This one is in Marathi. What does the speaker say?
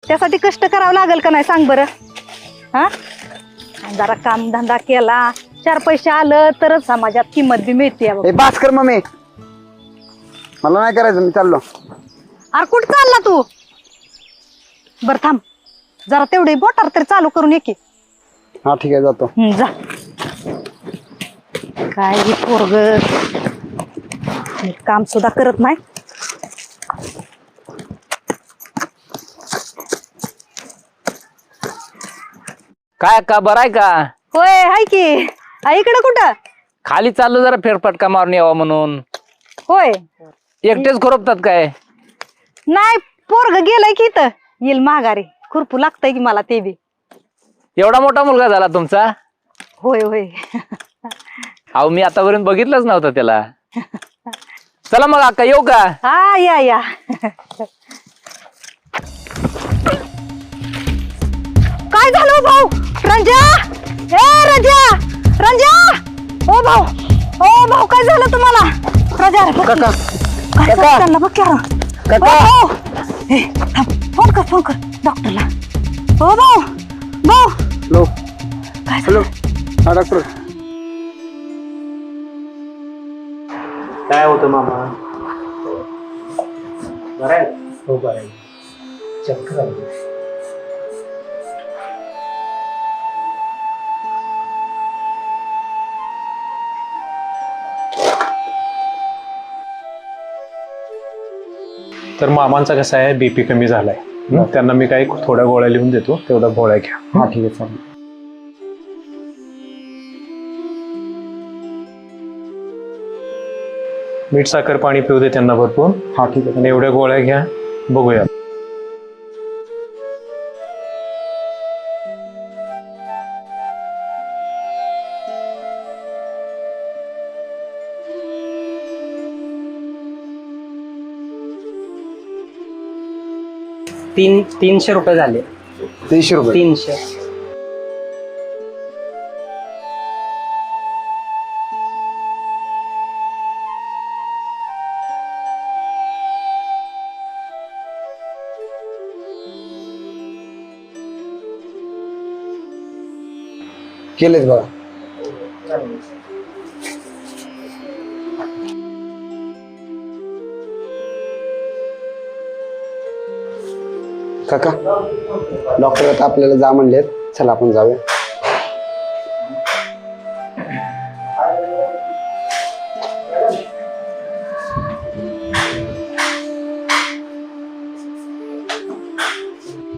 त्यासाठी कष्ट करावं लागेल का नाही सांग बरं. हा, जरा काम धंदा केला, 4 पैसे आलं तरच समाजात किंमत बी मिळते. हे बास कर मम्मी, मला नाही करायचं, मी चाललो. अरे कुठं चालला तू? बर थांब जरा तेवढे बोटार तरी चालू करून ये की. हा ठीक आहे, जातो. जा. काय हे पोरग काम सुद्धा करत नाही. काय का बरं आहे का? होय हाय की. इकडं कुठं? खाली चाललो जरा फेरफटका मारून यावा म्हणून. होय एकटेच खुरपतात काय? नाही, पोरग गेलाय की इथं, येईल माघारी. खुरपू लागतंय की मला ते बी. एवढा मोठा मुलगा झाला तुमचा? होय होय. अहो मी आतापर्यंत बघितलंच नव्हतं त्याला. चला मग अक्का येऊ का? हा या या. काय झालं भाऊ? रंजा, ए रंजा, रंजा, ओ भाऊ, ओ भाऊ काय झालं तुम्हाला? रंजा रे, काका, काय काका. त्यांना बघ यार. काका. ओ भाऊ, ए थांब, फोन कर डॉक्टरला. ओ भाऊ, भाऊ हॅलो. काय हॅलो. हा डॉक्टर. काय होतं मामा? बरं आहे? हो बरं आहे. चक्कर आली. तर मामांचा कसा आहे, बीपी कमी झालाय. त्यांना मी काही थोड्या गोळ्या लिहून देतो, तेवढ्या गोळ्या घ्या. हा ठीक आहे, चालेल. मीठ साखर पाणी पिऊ दे त्यांना भरपूर. हा ठीक आहे. आणि एवढ्या गोळ्या घ्या, बघूया. तीनशे रुपये झाले. 300 रुपये. 300. केलेच बघा. काका, डॉक्टर आता आपल्याला जा म्हणलेत, चला आपण जाऊया.